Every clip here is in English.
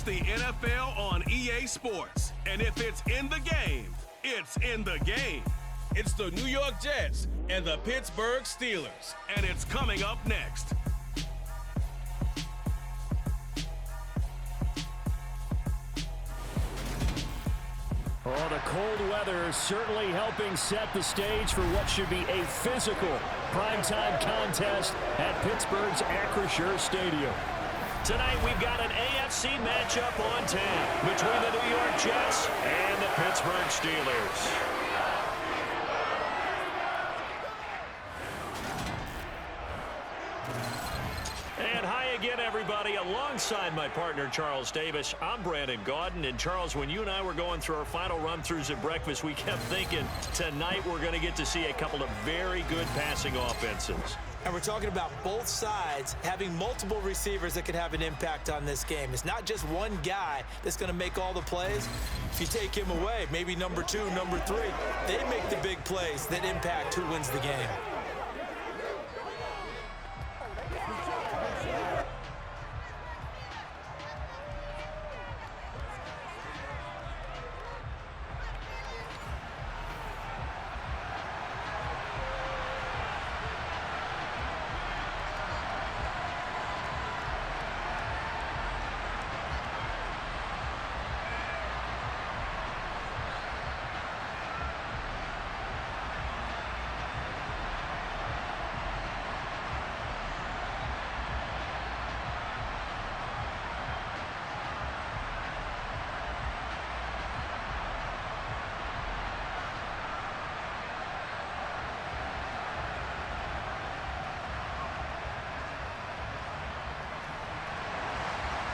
It's the NFL on EA Sports. And if it's in the game, it's in the game. It's the New York Jets and the Pittsburgh Steelers. And it's coming up next. Oh, the cold weather is certainly helping set the stage for what should be a physical primetime contest at Pittsburgh's Acrisure Stadium. Tonight we've got an AFC matchup on tap between the New York Jets and the Pittsburgh Steelers. And hi again, everybody. Alongside my partner, Charles Davis, I'm Brandon Gaudin. And, Charles, when you and I were going through our final run-throughs at breakfast, we kept thinking tonight we're going to get to see a couple of very good passing offenses. And we're talking about both sides having multiple receivers that can have an impact on this game. It's not just one guy that's going to make all the plays. If you take him away, maybe number 2, number 3, they make the big plays that impact who wins the game.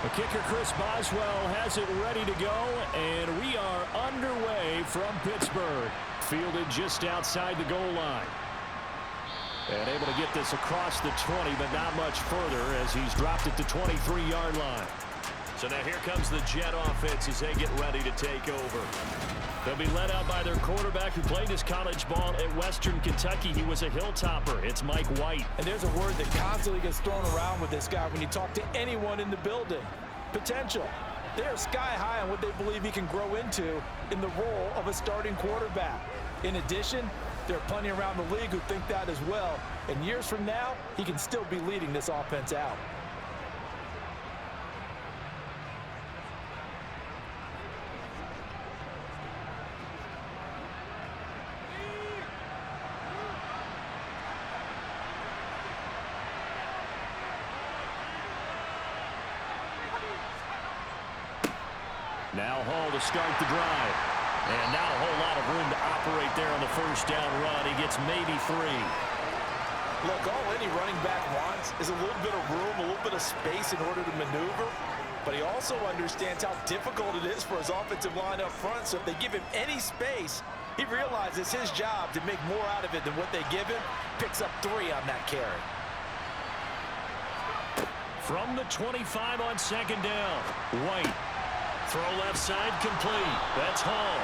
The kicker, Chris Boswell, has it ready to go, and we are underway from Pittsburgh. Fielded just outside the goal line. And able to get this across the 20, but not much further as he's dropped it to 23-yard line. So now here comes the Jet offense as they get ready to take over. They'll be led out by their quarterback who played his college ball at Western Kentucky. He was a Hilltopper. It's Mike White. And there's a word that constantly gets thrown around with this guy when you talk to anyone in the building. Potential. They are sky high on what they believe he can grow into in the role of a starting quarterback. In addition, there are plenty around the league who think that as well. And years from now, he can still be leading this offense out. Now Hall to start the drive. And not a whole lot of room to operate there on the first down run. He gets maybe 3. Look, all any running back wants is a little bit of room, a little bit of space in order to maneuver. But he also understands how difficult it is for his offensive line up front. So if they give him any space, he realizes his job to make more out of it than what they give him. Picks up 3 on that carry. From the 25 on second down, White. Throw left side complete. That's Hall.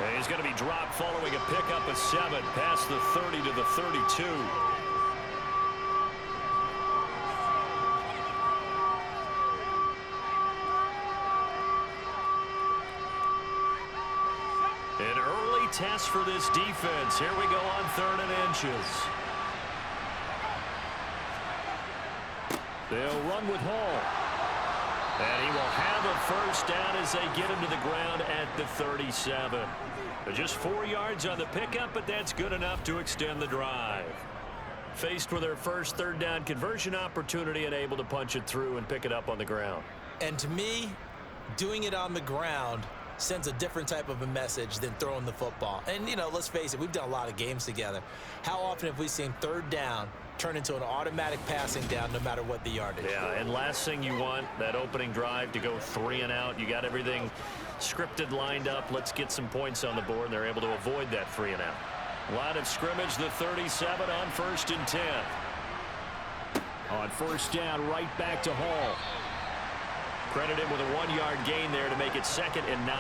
And he's going to be dropped following a pickup of 7 past the 30 to the 32. An early test for this defense. Here we go on 3rd and inches. They'll run with Hall. And he will have a first down as they get him to the ground at the 37. Just 4 yards on the pickup, but that's good enough to extend the drive. Faced with their first 3rd down conversion opportunity and able to punch it through and pick it up on the ground. And to me, doing it on the ground sends a different type of a message than throwing the football. And, you know, let's face it, we've done a lot of games together. How often have we seen 3rd down turn into an automatic passing down no matter what the yardage? Yeah, and last thing you want, that opening drive to go 3 and out. You got everything scripted, lined up. Let's get some points on the board, and they're able to avoid that 3 and out. Line of scrimmage, the 37 on 1st and 10. On first down, right back to Hall. Credited with a 1-yard gain there to make it 2nd and 9.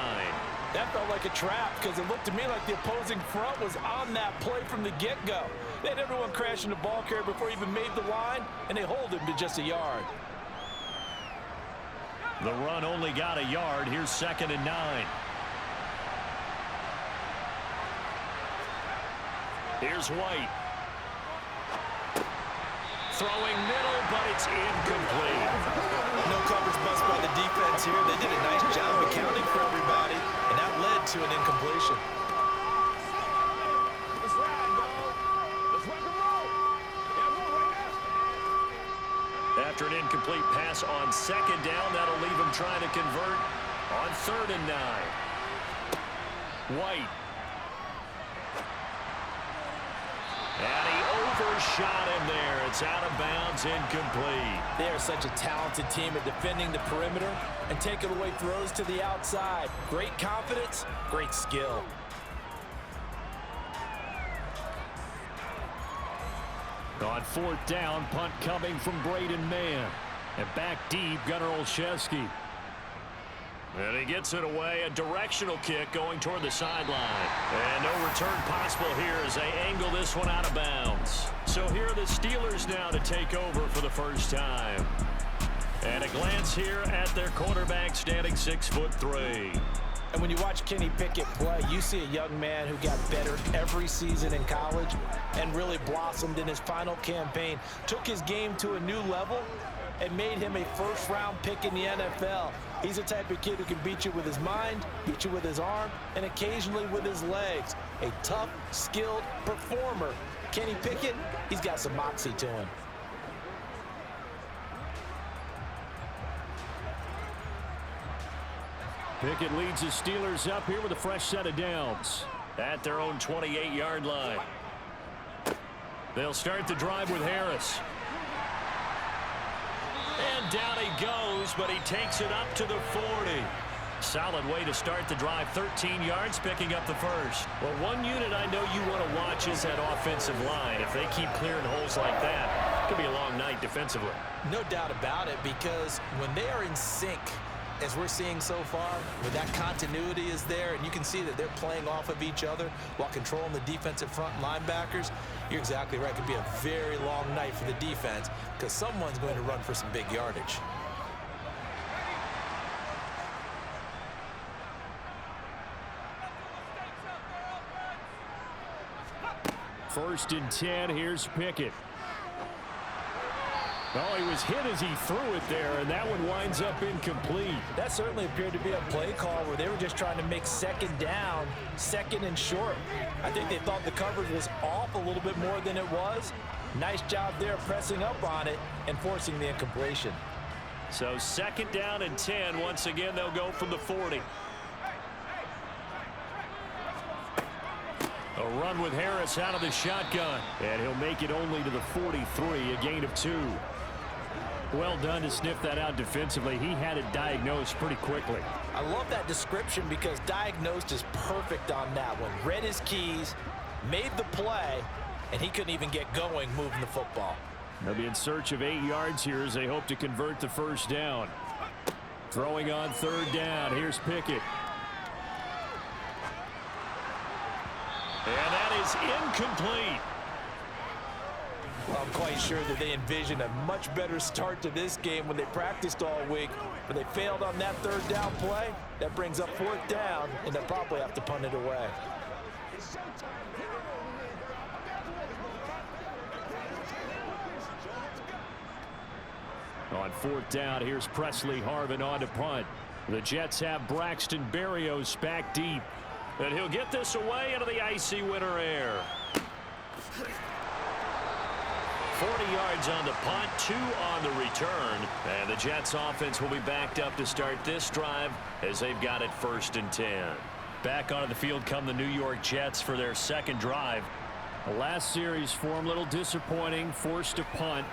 That felt like a trap because it looked to me like the opposing front was on that play from the get-go. They had everyone crashing the ball carrier before he even made the line, and they hold him to just a yard. The run only got a yard. Here's 2nd and 9. Here's White. Throwing middle, but it's incomplete. No coverage bust by the defense here. They did a nice job accounting for everybody, and that led to an incompletion. After an incomplete pass on 2nd down, that'll leave him trying to convert on 3rd and 9. White. And he overshot him there. It's out of bounds, incomplete. They are such a talented team at defending the perimeter and taking away throws to the outside. Great confidence, great skill. On 4th down, punt coming from Braden Mann. And back deep, Gunnar Olszewski. And he gets it away, a directional kick going toward the sideline. And no return possible here as they angle this one out of bounds. So here are the Steelers now to take over for the first time. And a glance here at their quarterback standing 6'3". And when you watch Kenny Pickett play, you see a young man who got better every season in college and really blossomed in his final campaign, took his game to a new level, and made him a first-round pick in the NFL. He's the type of kid who can beat you with his mind, beat you with his arm, and occasionally with his legs. A tough, skilled performer. Kenny Pickett, he's got some moxie to him. Pickett leads the Steelers up here with a fresh set of downs at their own 28-yard line. They'll start the drive with Harris. And down he goes, but he takes it up to the 40. Solid way to start the drive. 13 yards, picking up the first. Well, one unit I know you want to watch is that offensive line. If they keep clearing holes like that, it could be a long night defensively. No doubt about it, because when they are in sync, as we're seeing so far, where that continuity is there, and you can see that they're playing off of each other while controlling the defensive front linebackers, you're exactly right. It could be a very long night for the defense because someone's going to run for some big yardage. First and 10, here's Pickett. Oh, he was hit as he threw it there, and that one winds up incomplete. That certainly appeared to be a play call where they were just trying to make 2nd down, 2nd and short. I think they thought the coverage was off a little bit more than it was. Nice job there pressing up on it and forcing the incompletion. So 2nd down and 10. Once again, they'll go from the 40. A run with Harris out of the shotgun. And he'll make it only to the 43, a gain of 2. Well done to sniff that out defensively. He had it diagnosed pretty quickly. I love that description because diagnosed is perfect on that one. Read his keys, made the play, and he couldn't even get going moving the football. They'll be in search of 8 yards here as they hope to convert the first down. Throwing on 3rd down. Here's Pickett. And that is incomplete. Well, I'm quite sure that they envisioned a much better start to this game when they practiced all week, but they failed on that 3rd down play. That brings up 4th down, and they'll probably have to punt it away. On 4th down, here's Presley Harvin on to punt. The Jets have Braxton Berrios back deep. And he'll get this away into the icy winter air. 40 yards on the punt, 2 on the return. And the Jets offense will be backed up to start this drive as they've got it 1st and 10. Back onto the field come the New York Jets for their 2nd drive. The last series for them, a little disappointing, forced to punt.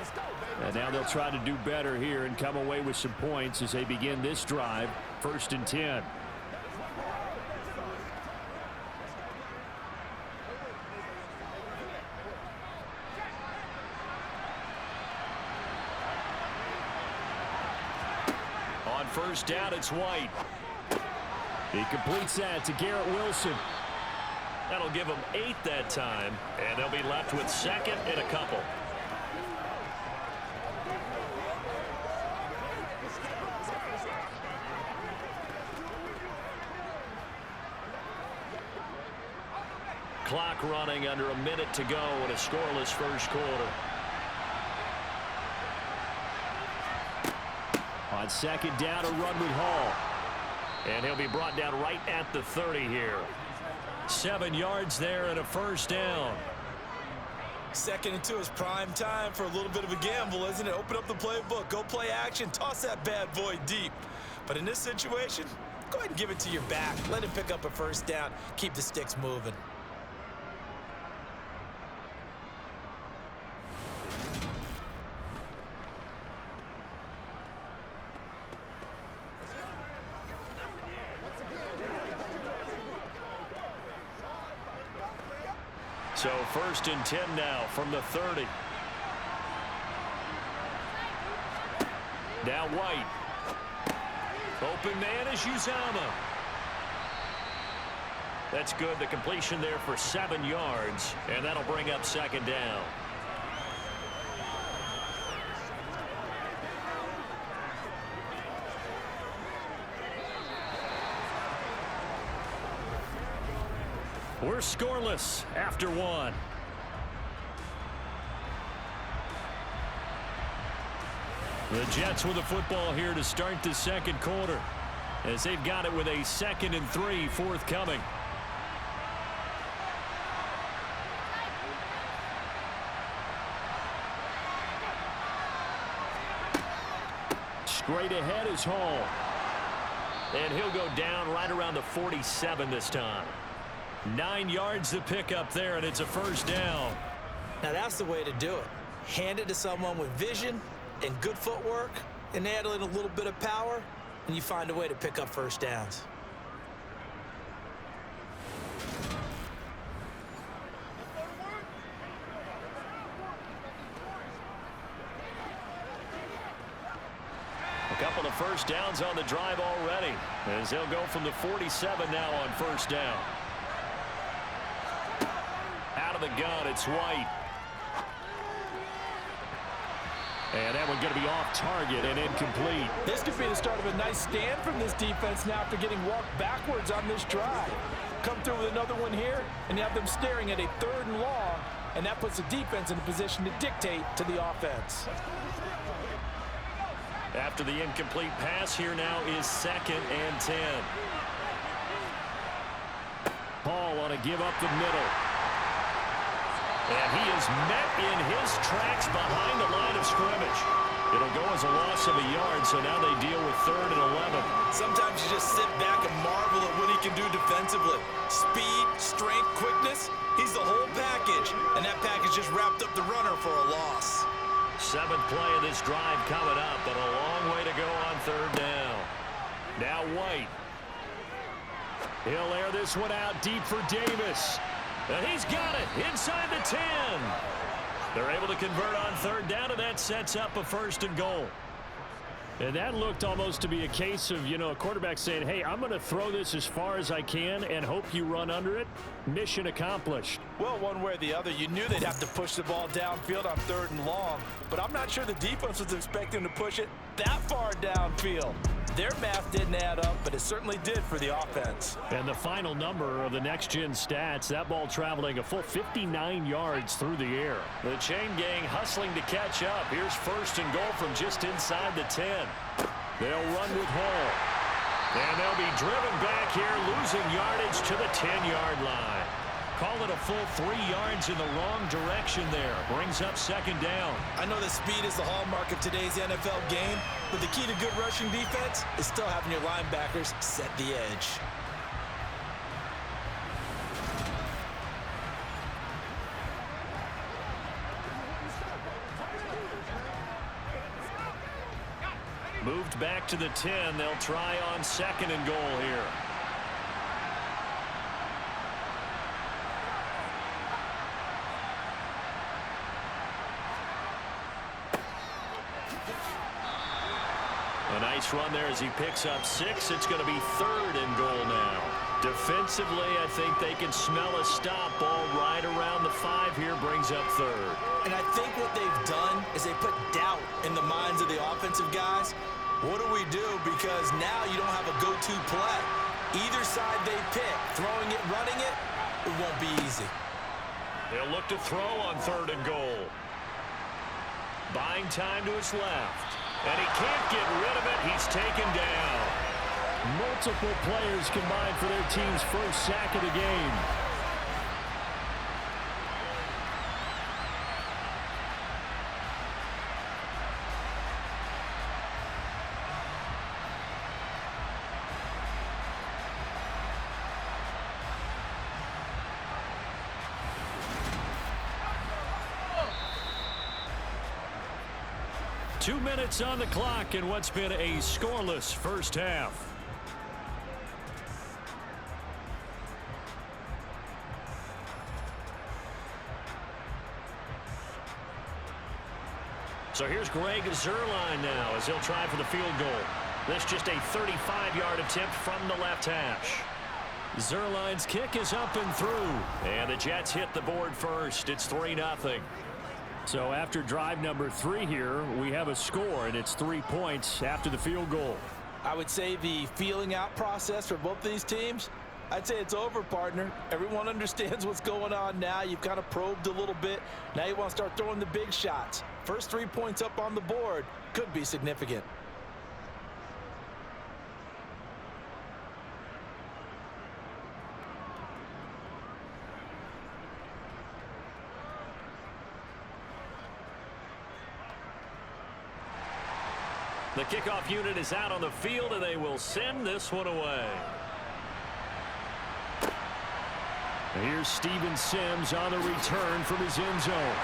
And now they'll try to do better here and come away with some points as they begin this drive, 1st and 10. On 1st down, it's White. He completes that to Garrett Wilson. That'll give them 8 that time, and they'll be left with 2nd and a couple. clock running under a minute to go in a scoreless first quarter. On second down, a run with Hall. And he'll be brought down right at the 30 here. 7 yards there and a first down. 2nd and 2 is prime time for a little bit of a gamble, isn't it? Open up the playbook, go play action, toss that bad boy deep. But in this situation, go ahead and give it to your back. Let him pick up a first down. Keep the sticks moving. So 1st and 10 now from the 30. Now White. Open man is Uzomah. That's good. The completion there for 7 yards, and that'll bring up 2nd down. We're scoreless after 1. The Jets with the football here to start the 2nd quarter, as they've got it with a 2nd and 3 forthcoming. Straight ahead is Hall. And he'll go down right around the 47 this time. 9 yards to pick up there, and it's a first down. Now that's the way to do it. Hand it to someone with vision and good footwork, and add in a little bit of power, and you find a way to pick up first downs. A couple of first downs on the drive already, as they'll go from the 47 now on first down. Out of the gun, it's White. And that one going to be off target and incomplete. This could be the start of a nice stand from this defense now after getting walked backwards on this drive. Come through with another one here, and you have them staring at a 3rd and long, and that puts the defense in a position to dictate to the offense. After the incomplete pass, here now is 2nd and 10. Hall on a give up the middle. And he is met in his tracks behind the line of scrimmage. It'll go as a loss of a yard, so now they deal with 3rd and 11. Sometimes you just sit back and marvel at what he can do defensively. Speed, strength, quickness, he's the whole package. And that package just wrapped up the runner for a loss. 7th play of this drive coming up, but a long way to go on 3rd down. Now White. He'll air this one out deep for Davis. And he's got it inside the 10. They're able to convert on 3rd down, and that sets up a 1st and goal. And that looked almost to be a case of, a quarterback saying, hey, I'm going to throw this as far as I can and hope you run under it. Mission accomplished. Well, one way or the other, you knew they'd have to push the ball downfield on 3rd and long, but I'm not sure the defense was expecting to push it that far downfield. Their math didn't add up, but it certainly did for the offense. And the final number of the next-gen stats, that ball traveling a full 59 yards through the air. The chain gang hustling to catch up. Here's 1st and goal from just inside the 10. They'll run with Hall. And they'll be driven back here, losing yardage to the 10-yard line. Call it a full 3 yards in the wrong direction there. Brings up 2nd down. I know that speed is the hallmark of today's NFL game, but the key to good rushing defense is still having your linebackers set the edge. Moved back to the 10. They'll try on 2nd and goal here. A nice run there as he picks up 6. It's going to be 3rd and goal now. Defensively, I think they can smell a stop. Ball right around the 5 here, brings up 3rd. And I think what they've done is they put doubt in the minds of the offensive guys. What do we do? Because now you don't have a go-to play. Either side they pick, throwing it, running it, it won't be easy. They'll look to throw on 3rd and goal. Buying time to his left. And he can't get rid of it. He's taken down. Multiple players combined for their team's first sack of the game. Two minutes on the clock in what's been a scoreless first half. So here's Greg Zuerlein now as he'll try for the field goal. This just a 35-yard attempt from the left hash. Zuerlein's kick is up and through. And the Jets hit the board first. It's 3-0. So after drive number 3 here, we have a score, and it's 3 points after the field goal. I would say the feeling out process for both these teams, I'd say it's over, partner. Everyone understands what's going on now. You've kind of probed a little bit. Now you want to start throwing the big shots. First 3 points up on the board could be significant. The kickoff unit is out on the field, and they will send this one away. And here's Steven Sims on the return from his end zone.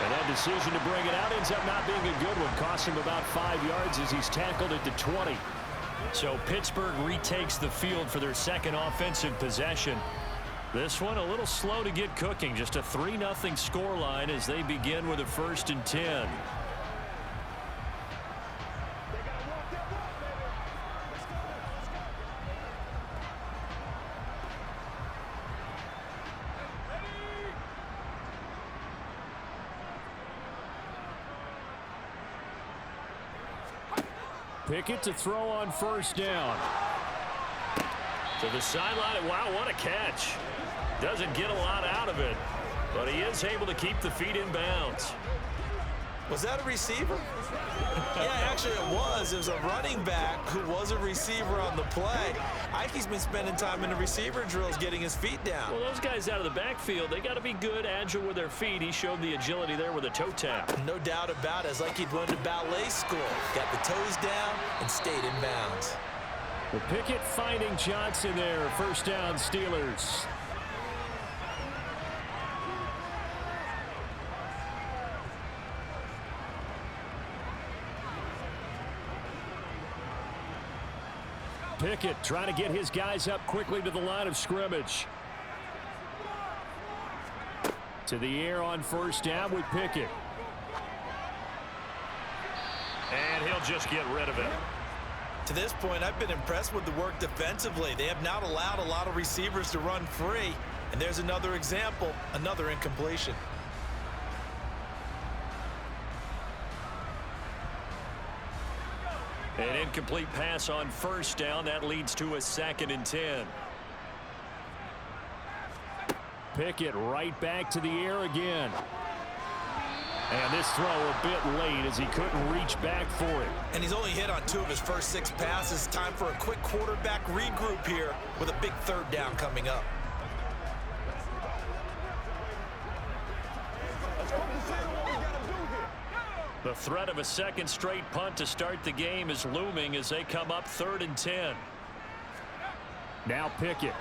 And that decision to bring it out ends up not being a good one. Cost him about 5 yards as he's tackled at the 20. So Pittsburgh retakes the field for their second offensive possession. This one a little slow to get cooking. Just a 3-0 scoreline as they begin with a 1st and 10. Pickett to throw on 1st down. To the sideline. Wow, what a catch. Doesn't get a lot out of it, but he is able to keep the feet in bounds. Was that a receiver? Yeah, actually it was. It was a running back who was a receiver on the play. Ike's been spending time in the receiver drills getting his feet down. Well, those guys out of the backfield, they got to be good, agile with their feet. He showed the agility there with a toe tap. No doubt about it. It's like he'd went to ballet school. Got the toes down and stayed in bounds. Well, Pickett finding Johnson there. 1st down, Steelers. Pickett trying to get his guys up quickly to the line of scrimmage. To the air on 1st down with Pickett. And he'll just get rid of it. To this point, I've been impressed with the work defensively. They have not allowed a lot of receivers to run free. And there's another example, another incompletion. An incomplete pass on 1st down. That leads to a 2nd and 10. Pickett right back to the air again. And this throw a bit late as he couldn't reach back for it. And he's only hit on 2 of his first 6 passes. Time for a quick quarterback regroup here with a big 3rd down coming up. The threat of a 2nd straight punt to start the game is looming as they come up 3rd and 10. Now Pickett.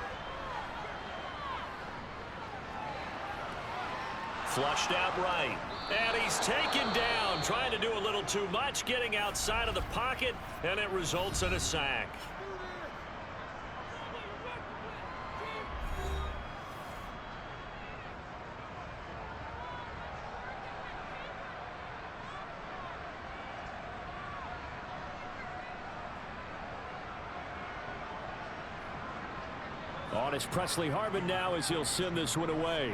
Flushed out right. And he's taken down, trying to do a little too much, getting outside of the pocket, and it results in a sack. On is Presley Harvin now as he'll send this one away.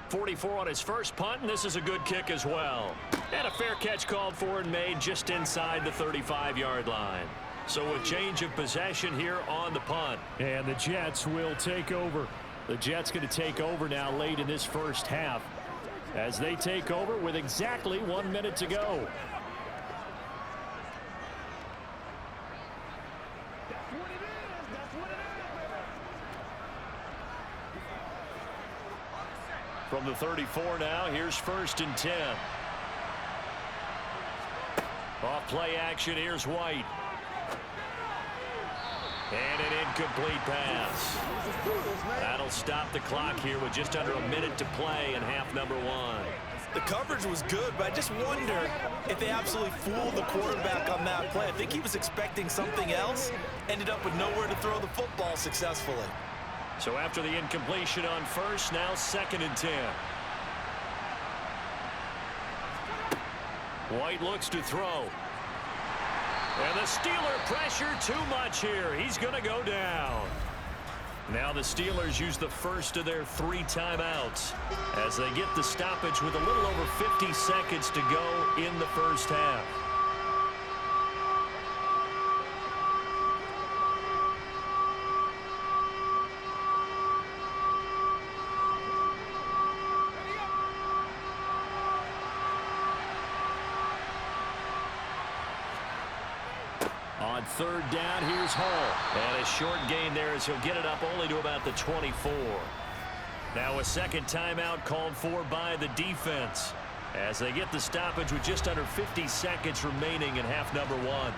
44 on his first punt, and this is a good kick as well. And a fair catch called for and made just inside the 35-yard line. So a change of possession here on the punt. And the Jets will take over. The Jets going to take over now late in this first half as they take over with exactly 1 minute to go. From the 34 now, here's 1st and 10. Off play action, here's White. And an incomplete pass. That'll stop the clock here with just under a minute to play in half number 1. The coverage was good, but I just wonder if they absolutely fooled the quarterback on that play. I think he was expecting something else, ended up with nowhere to throw the football successfully. So after the incompletion on 1st, now 2nd and 10. White looks to throw. And the Steeler pressure too much here. He's going to go down. Now the Steelers use the first of their 3 timeouts as they get the stoppage with a little over 50 seconds to go in the first half. On 3rd down, here's Hall. And a short gain there as he'll get it up only to about the 24. Now a second timeout called for by the defense as they get the stoppage with just under 50 seconds remaining in half number 1.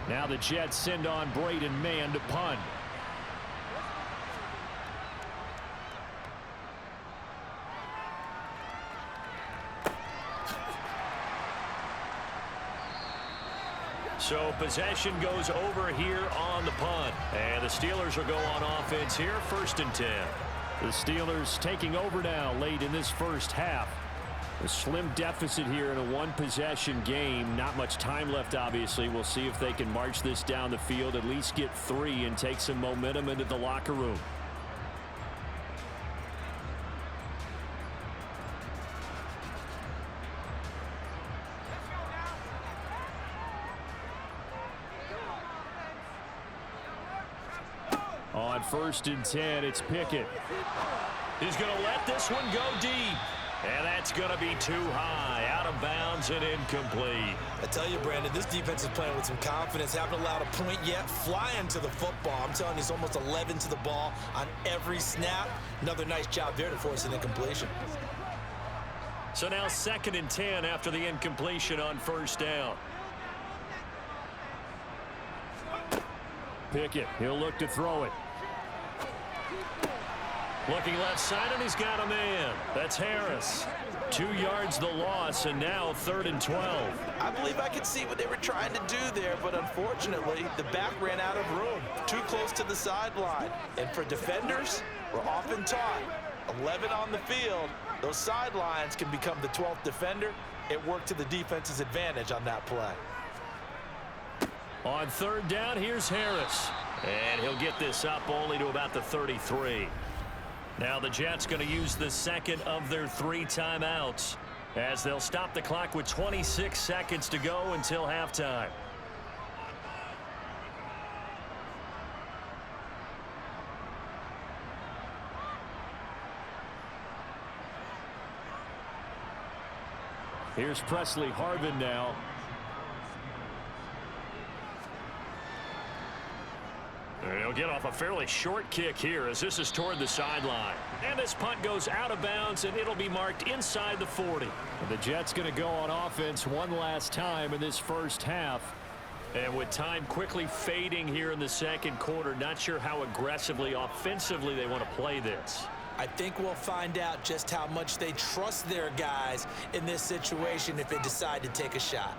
Now the Jets send on Braden Mann to punt. So possession goes over here on the punt. And the Steelers will go on offense here, 1st and 10. The Steelers taking over now late in this first half. A slim deficit here in a 1-possession game. Not much time left, obviously. We'll see if they can march this down the field, at least get 3 and take some momentum into the locker room. On 1st and 10, it's Pickett. He's going to let this one go deep. And that's going to be too high. Out of bounds and incomplete. I tell you, Brandon, this defense is playing with some confidence. Haven't allowed a point yet. Flying to the football. I'm telling you, he's almost 11 to the ball on every snap. Another nice job there to force an incompletion. So now 2nd and 10 after the incompletion on 1st down. Pickett, he'll look to throw it. Looking left side, and he's got a man. That's Harris. 2 yards the loss, and now 3rd and 12. I believe I could see what they were trying to do there, but unfortunately, the back ran out of room. Too close to the sideline. And for defenders, we're often taught, 11 on the field, those sidelines can become the 12th defender. It worked to the defense's advantage on that play. On 3rd down, here's Harris. And he'll get this up only to about the 33. Now the Jets going to use the second of their 3 timeouts as they'll stop the clock with 26 seconds to go until halftime. Here's Presley Harvin now. He'll get off a fairly short kick here as this is toward the sideline. And this punt goes out of bounds, and it'll be marked inside the 40. And the Jets going to go on offense one last time in this first half. And with time quickly fading here in the second quarter, not sure how aggressively, offensively they want to play this. I think we'll find out just how much they trust their guys in this situation if they decide to take a shot.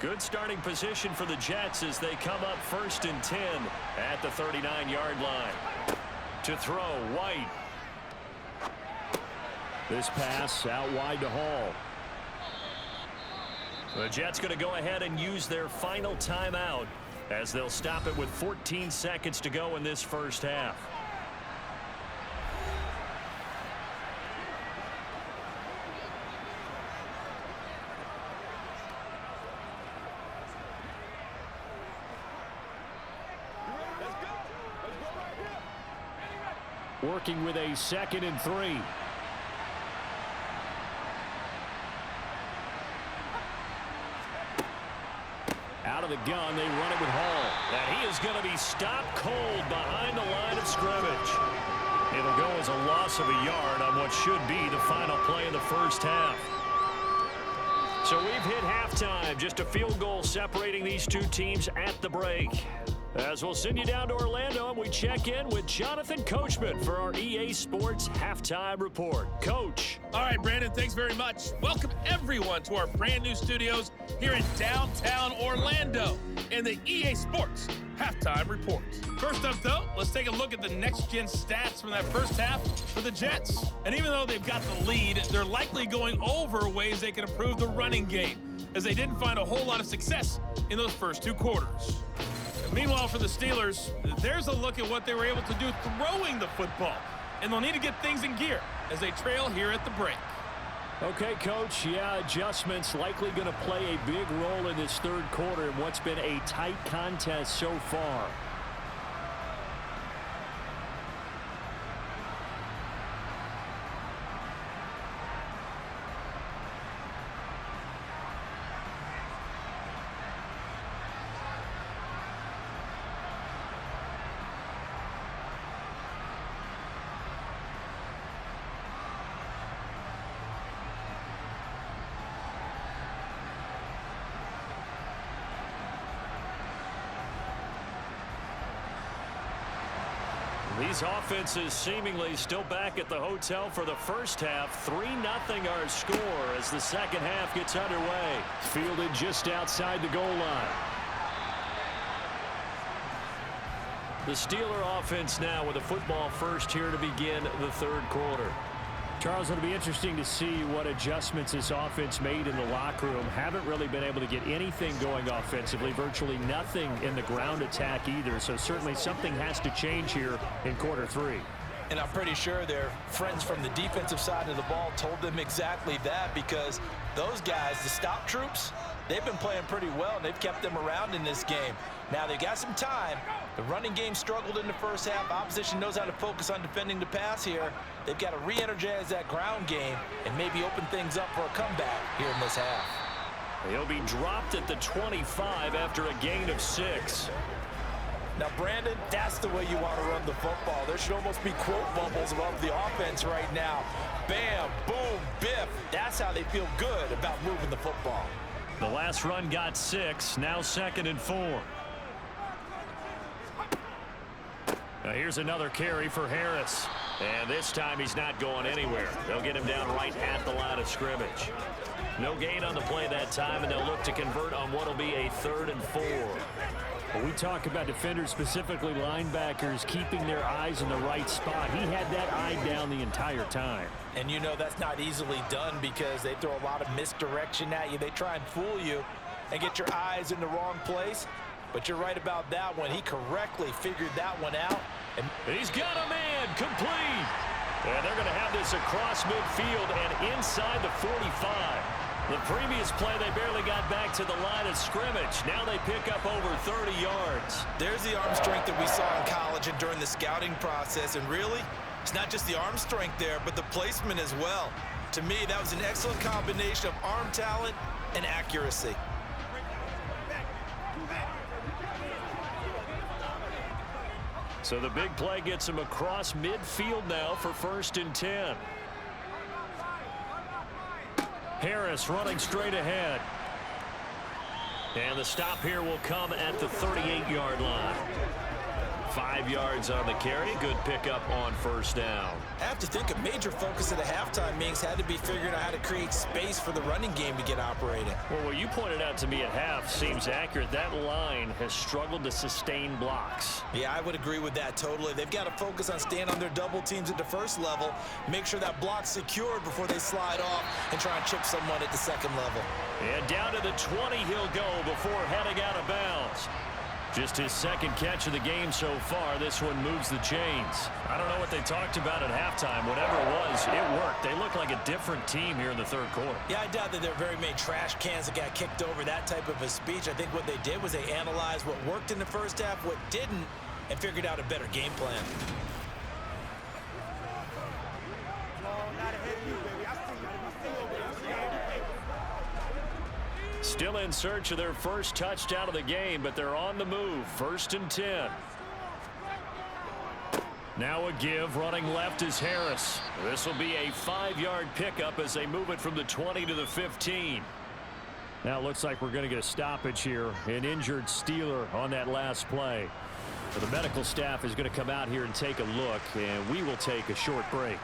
Good starting position for the Jets as they come up 1st and 10 at the 39-yard line. To throw, White. This pass out wide to Hall. The Jets going to go ahead and use their final timeout as they'll stop it with 14 seconds to go in this first half. Working with a 2nd and 3. Out of the gun, they run it with Hall. And he is going to be stopped cold behind the line of scrimmage. It'll go as a loss of a yard on what should be the final play of the first half. So we've hit halftime. Just a field goal separating these two teams at the break. As we'll send you down to Orlando, and we check in with Jonathan Coachman for our EA Sports Halftime Report. Coach. All right, Brandon, thanks very much. Welcome, everyone, to our brand new studios here in downtown Orlando in the EA Sports Halftime Report. First up, though, let's take a look at the next-gen stats from that first half for the Jets. And even though they've got the lead, they're likely going over ways they can improve the running game, as they didn't find a whole lot of success in those first two quarters. Meanwhile, for the Steelers, there's a look at what they were able to do throwing the football. And they'll need to get things in gear as they trail here at the break. Okay, Coach. Yeah, adjustments likely going to play a big role in this third quarter in what's been a tight contest so far. These offenses seemingly still back at the hotel for the first half. 3-0 our score as the second half gets underway. Fielded just outside the goal line. The Steeler offense now with a football first here to begin the third quarter. Charles, it'll be interesting to see what adjustments this offense made in the locker room. Haven't really been able to get anything going offensively, virtually nothing in the ground attack either. So certainly something has to change here in quarter three. And I'm pretty sure their friends from the defensive side of the ball told them exactly that, because those guys, the stop troops, they've been playing pretty well. They've kept them around in this game. Now they've got some time. The running game struggled in the first half. Opposition knows how to focus on defending the pass here. They've got to re-energize that ground game and maybe open things up for a comeback here in this half. He'll be dropped at the 25 after a gain of 6. Now, Brandon, that's the way you want to run the football. There should almost be quote bubbles above the offense right now. Bam, boom, biff. That's how they feel good about moving the football. The last run got 6, now 2nd and 4. Now here's another carry for Harris. And this time he's not going anywhere. They'll get him down right at the line of scrimmage. No gain on the play that time, and they'll look to convert on what will be a 3rd and 4. When we talk about defenders, specifically linebackers, keeping their eyes in the right spot, he had that eye down the entire time. And you know that's not easily done because they throw a lot of misdirection at you. They try and fool you and get your eyes in the wrong place. But you're right about that one. He correctly figured that one out. And he's got a man complete. And they're going to have this across midfield and inside the 45. The previous play, they barely got back to the line of scrimmage. Now they pick up over 30 yards. There's the arm strength that we saw in college and during the scouting process. And really, it's not just the arm strength there, but the placement as well. To me, that was an excellent combination of arm talent and accuracy. So the big play gets him across midfield now for 1st and 10. Harris running straight ahead. And the stop here will come at the 38-yard line. 5 yards on the carry. Good pickup on 1st down. I have to think a major focus of the halftime meetings had to be figuring out how to create space for the running game to get operating. Well, what you pointed out to me at half seems accurate. That line has struggled to sustain blocks. Yeah, I would agree with that totally. They've got to focus on staying on their double teams at the first level, make sure that block's secured before they slide off and try and chip someone at the second level. And down to the 20 he'll go before heading out of bounds. Just his second catch of the game so far. This one moves the chains. I don't know what they talked about at halftime. Whatever it was, it worked. They look like a different team here in the third quarter. Yeah, I doubt that there are very many trash cans that got kicked over, that type of a speech. I think what they did was they analyzed what worked in the first half, what didn't, and figured out a better game plan. Still in search of their first touchdown of the game, but they're on the move. 1st and 10. Now a give. Running left is Harris. This will be a 5-yard pickup as they move it from the 20 to the 15. Now it looks like we're going to get a stoppage here. An injured Steeler on that last play. The medical staff is going to come out here and take a look, and we will take a short break.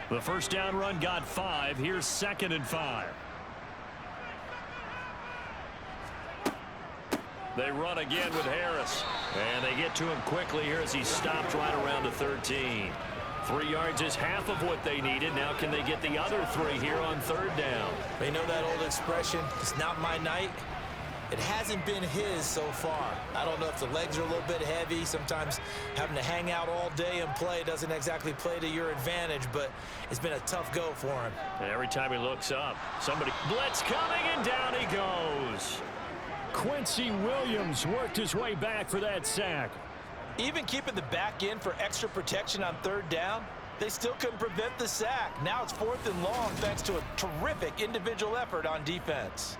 The first down run got 5. Here's 2nd and 5. They run again with Harris. And they get to him quickly here as he stopped right around the 13. 3 yards is half of what they needed. Now can they get the other 3 here on 3rd down? They know that old expression, it's not my night. It hasn't been his so far. I don't know if the legs are a little bit heavy. Sometimes having to hang out all day and play doesn't exactly play to your advantage, but it's been a tough go for him. And every time he looks up, somebody blitz coming, and down he goes. Quincy Williams worked his way back for that sack. Even keeping the back in for extra protection on 3rd down, they still couldn't prevent the sack. Now it's 4th and long thanks to a terrific individual effort on defense.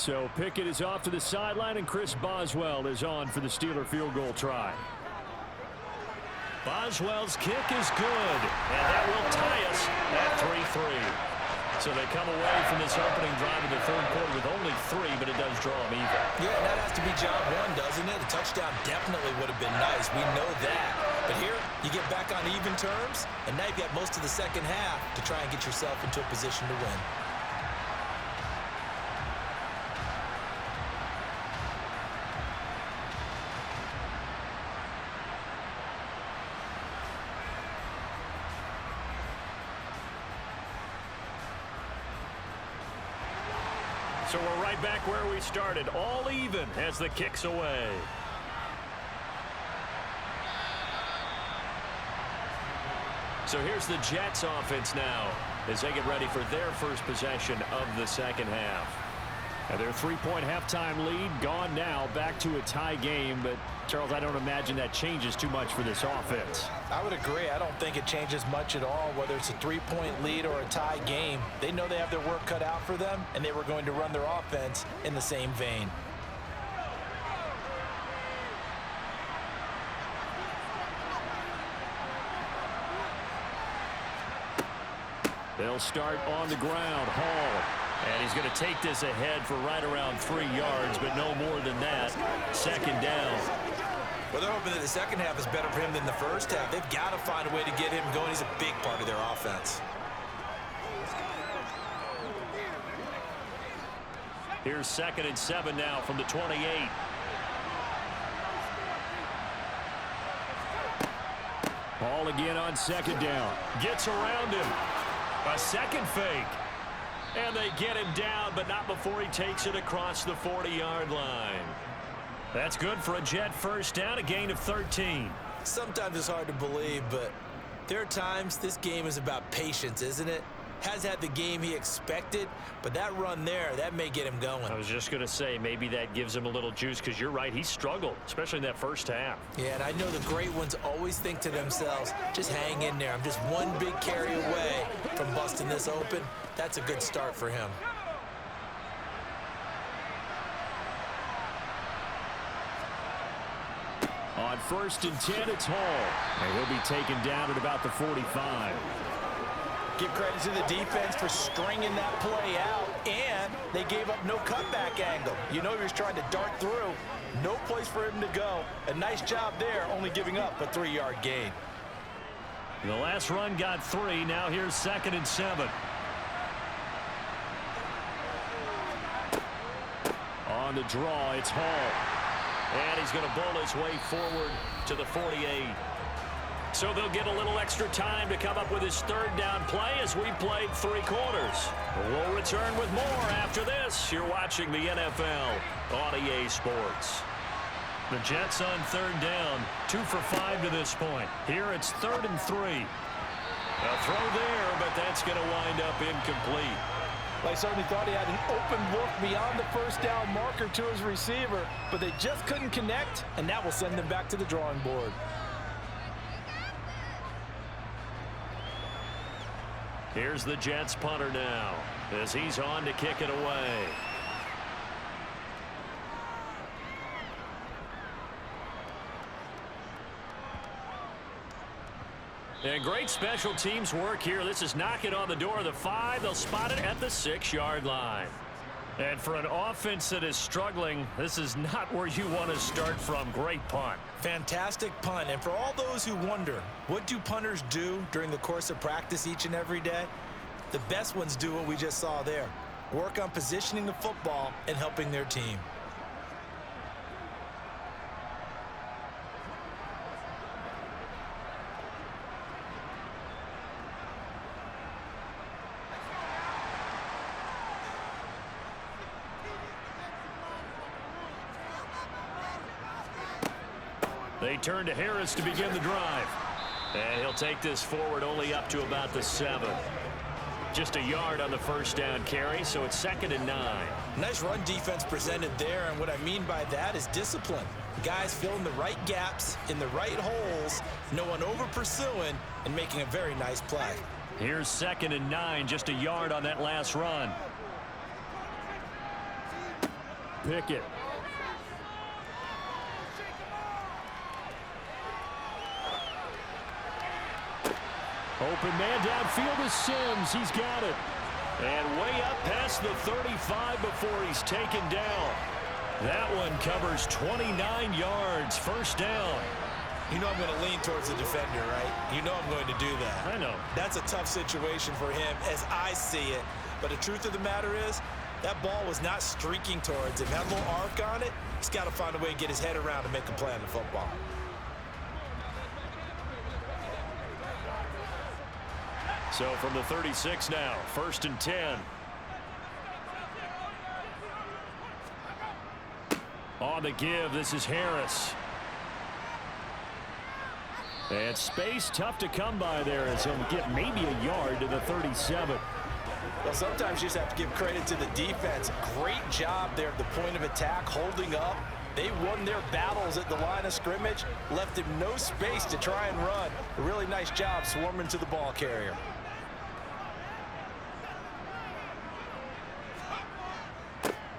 So Pickett is off to the sideline, and Chris Boswell is on for the Steeler field goal try. Boswell's kick is good, and that will tie us at 3-3. So they come away from this opening drive in the 3rd quarter with only 3, but it does draw them even. Yeah, that has to be job 1, doesn't it? A touchdown definitely would have been nice. We know that. But here, you get back on even terms, and now you've got most of the second half to try and get yourself into a position to win. So we're right back where we started, all even as the kick's away. So here's the Jets offense now as they get ready for their first possession of the second half. And their 3-point halftime lead gone now, back to a tie game. But, Charles, I don't imagine that changes too much for this offense. I would agree. I don't think it changes much at all, whether it's a 3-point lead or a tie game. They know they have their work cut out for them, and they were going to run their offense in the same vein. They'll start on the ground. Hall. And he's going to take this ahead for right around 3 yards, but no more than that. 2nd down. Well, they're hoping that the second half is better for him than the first half. They've got to find a way to get him going. He's a big part of their offense. Here's 2nd and 7 now from the 28. Ball again on 2nd down. Gets around him. A second fake. And they get him down, but not before he takes it across the 40-yard line. That's good for a Jet first down, a gain of 13. Sometimes it's hard to believe, but there are times this game is about patience, isn't it? Has had the game he expected, but that run there, that may get him going. I was just going to say, maybe that gives him a little juice, because you're right, he struggled, especially in that first half. Yeah, and I know the great ones always think to themselves, just hang in there. I'm just one big carry away from busting this open. That's a good start for him. first and 10, it's Hall. And he'll be taken down at about the 45. Give credit to the defense for stringing that play out, and they gave up no cutback angle. You know he was trying to dart through. No place for him to go. A nice job there, only giving up a 3-yard gain. The last run got 3. Now here's 2nd and 7. On the draw, it's Hall. And he's going to bowl his way forward to the 48. So they'll get a little extra time to come up with his 3rd down play as we played 3 quarters. We'll return with more after this. You're watching the NFL on EA Sports. The Jets on 3rd down, 2 for 5 to this point. Here it's 3rd and 3. A throw there, but that's going to wind up incomplete. They certainly thought he had an open look beyond the 1st down marker to his receiver, but they just couldn't connect, and that will send them back to the drawing board. Here's the Jets punter now as he's on to kick it away. And great special teams work here. This is knocking on the door of the 5. They'll spot it at the 6-yard line. And for an offense that is struggling, this is not where you want to start from. Great punt. Fantastic punt. And for all those who wonder, what do punters do during the course of practice each and every day? The best ones do what we just saw there. Work on positioning the football and helping their team. They turn to Harris to begin the drive. And he'll take this forward only up to about the 7. Just a yard on the 1st down carry, so it's 2nd and 9. Nice run defense presented there, and what I mean by that is discipline. Guys filling the right gaps in the right holes, no one over pursuing, and making a very nice play. Here's 2nd and 9, just a yard on that last run. Pickett. Open man downfield is Sims. He's got it. And way up past the 35 before he's taken down. That one covers 29 yards. 1st down. You know I'm going to lean towards the defender, right? You know I'm going to do that. I know. That's a tough situation for him as I see it. But the truth of the matter is, that ball was not streaking towards him. Had a little arc on it. He's got to find a way to get his head around and make a play on the football. So from the 36 now, 1st and 10. On the give, this is Harris. And space tough to come by there as he'll get maybe a yard to the 37. Well, sometimes you just have to give credit to the defense. Great job there at the point of attack, holding up. They won their battles at the line of scrimmage, left him no space to try and run. A really nice job swarming to the ball carrier.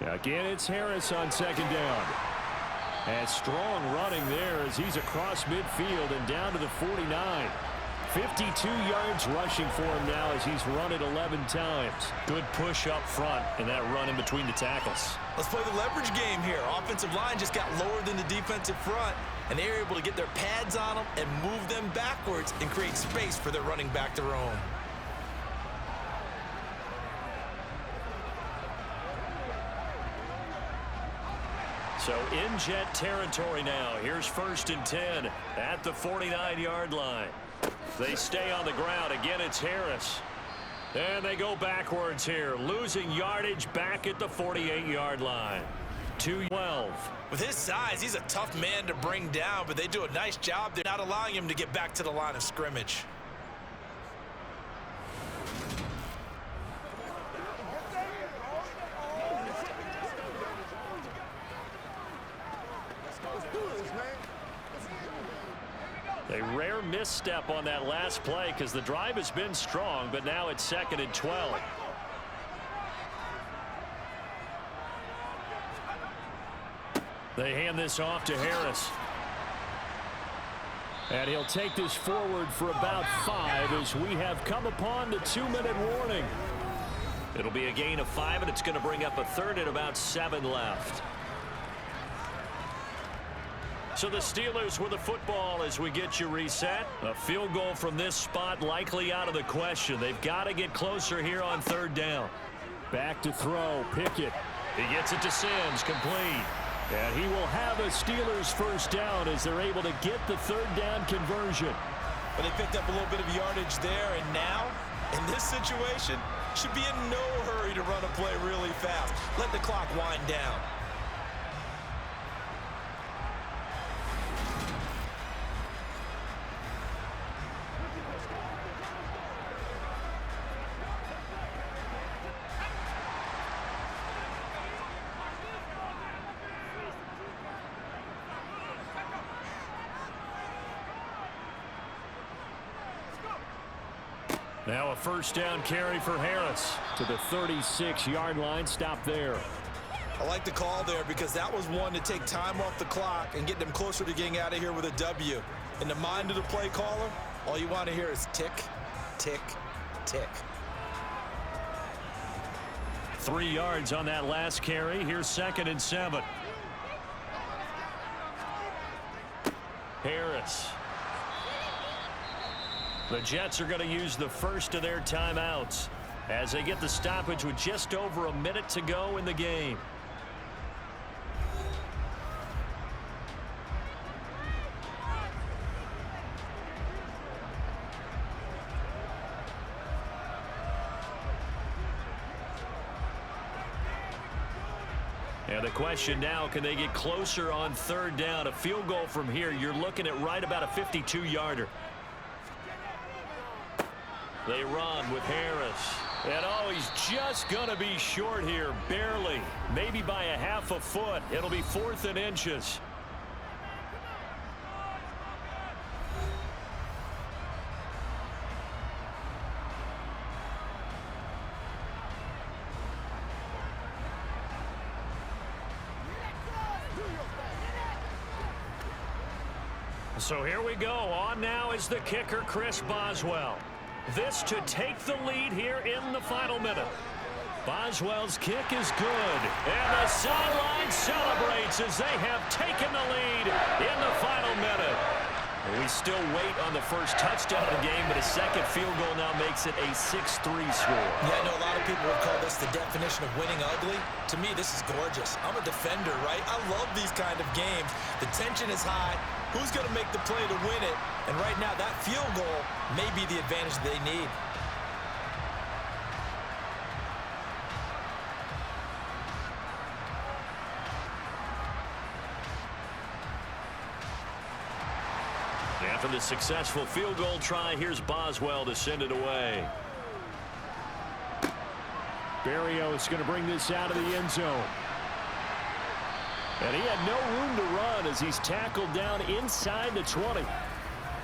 Again, it's Harris on 2nd down. And strong running there as he's across midfield and down to the 49. 52 yards rushing for him now as he's run it 11 times. Good push up front and that run in between the tackles. Let's play the leverage game here. Offensive line just got lower than the defensive front, and they're able to get their pads on them and move them backwards and create space for their running back to roam. So in Jet territory now. Here's 1st and 10 at the 49-yard line. They stay on the ground. Again, it's Harris. And they go backwards here, losing yardage back at the 48-yard line. 2-12. With his size, he's a tough man to bring down, but they do a nice job. They're not allowing him to get back to the line of scrimmage. A rare misstep on that last play because the drive has been strong, but now it's 2nd and 12. They hand this off to Harris. And he'll take this forward for about 5 as we have come upon the 2-minute warning. It'll be a gain of 5, and it's going to bring up a third and about 7 left. So the Steelers with the football as we get you reset. A field goal from this spot likely out of the question. They've got to get closer here on 3rd down. Back to throw. Pickett. He gets it to Sims. Complete. And he will have a Steelers 1st down as they're able to get the 3rd down conversion. But they picked up a little bit of yardage there, and now, in this situation, should be in no hurry to run a play really fast. Let the clock wind down. Now a 1st down carry for Harris to the 36-yard line. Stop there. I like the call there because that was one to take time off the clock and get them closer to getting out of here with a W. In the mind of the play caller, all you want to hear is tick, tick, tick. 3 yards on that last carry. Here's 2nd and 7. Harris. The Jets are going to use the first of their timeouts as they get the stoppage with just over a minute to go in the game. And the question now, can they get closer on 3rd down? A field goal from here, you're looking at right about a 52-yarder. They run with Harris. And oh, he's just going to be short here, barely. Maybe by a half a foot. It'll be 4th and inches. So here we go. On now is the kicker, Chris Boswell. This to take the lead here in the final minute. Boswell's kick is good. And the sideline celebrates as they have taken the lead in the final minute. We still wait on the first touchdown of the game, but a second field goal now makes it a 6-3 score. Yeah, I know a lot of people would call this the definition of winning ugly. To me, this is gorgeous. I'm a defender, right? I love these kind of games. The tension is high. Who's going to make the play to win it? And right now, that field goal may be the advantage they need. After the successful field goal try, here's Boswell to send it away. Berrios going to bring this out of the end zone. And he had no room to run as he's tackled down inside the 20.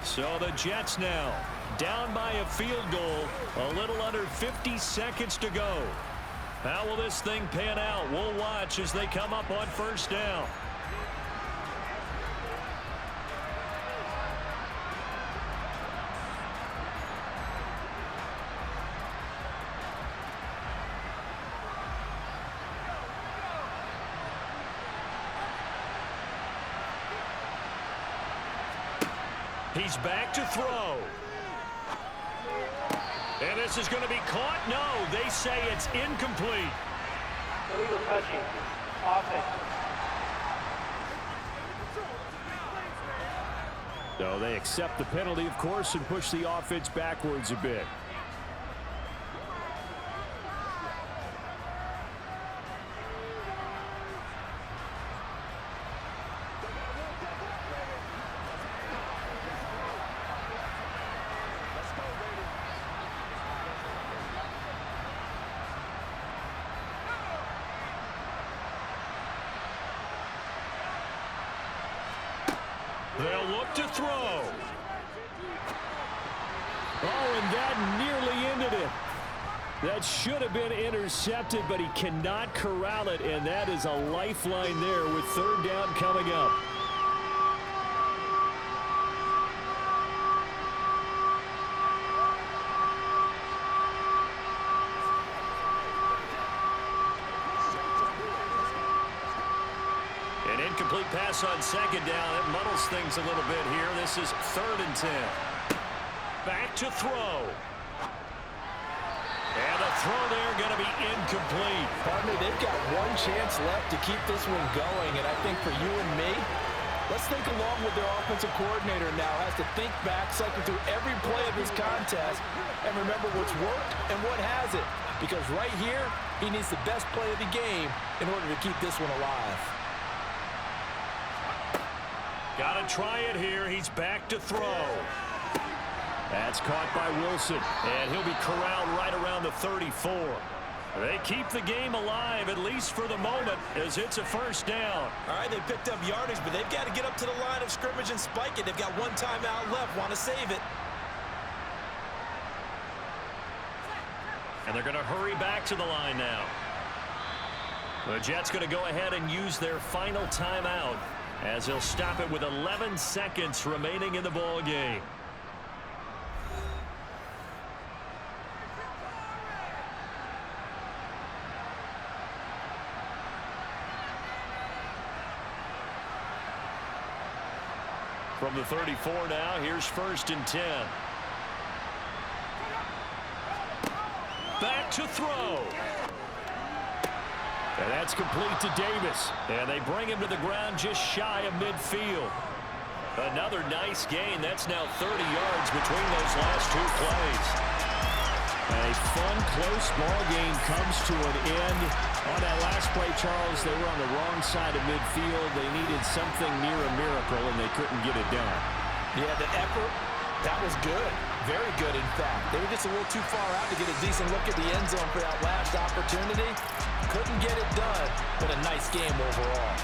So the Jets now down by a field goal, a little under 50 seconds to go. How will this thing pan out? We'll watch as they come up on 1st down. He's back to throw. And this is going to be caught. No, they say it's incomplete. Illegal touching. Offense. So they accept the penalty, of course, and push the offense backwards a bit. They'll look to throw. Oh, and that nearly ended it. That should have been intercepted, but he cannot corral it, and that is a lifeline there with 3rd down coming up. Incomplete pass on second down. It muddles things a little bit here. This is 3rd and 10. Back to throw. And the throw there going to be incomplete. Partner, they've got one chance left to keep this one going, and I think for you and me, let's think along with their offensive coordinator now. Has to think back, cycle through every play of this contest, and remember what's worked and what hasn't. Because right here, he needs the best play of the game in order to keep this one alive. Got to try it here. He's back to throw. That's caught by Wilson. And he'll be corralled right around the 34. They keep the game alive, at least for the moment, as it's a first down. All right, they picked up yardage, but they've got to get up to the line of scrimmage and spike it. They've got one timeout left, want to save it. And they're going to hurry back to the line now. The Jets going to go ahead and use their final timeout as they'll stop it with 11 seconds remaining in the ball game. From the 34 now, here's 1st and 10. Back to throw. And that's complete to Davis. And they bring him to the ground just shy of midfield. Another nice gain. That's now 30 yards between those last 2 plays. A fun, close ball game comes to an end. On that last play, Charles, they were on the wrong side of midfield. They needed something near a miracle, and they couldn't get it done. Yeah, the effort, that was good. Very good, in fact. They were just a little too far out to get a decent look at the end zone for that last opportunity. Couldn't get it done, but a nice game overall.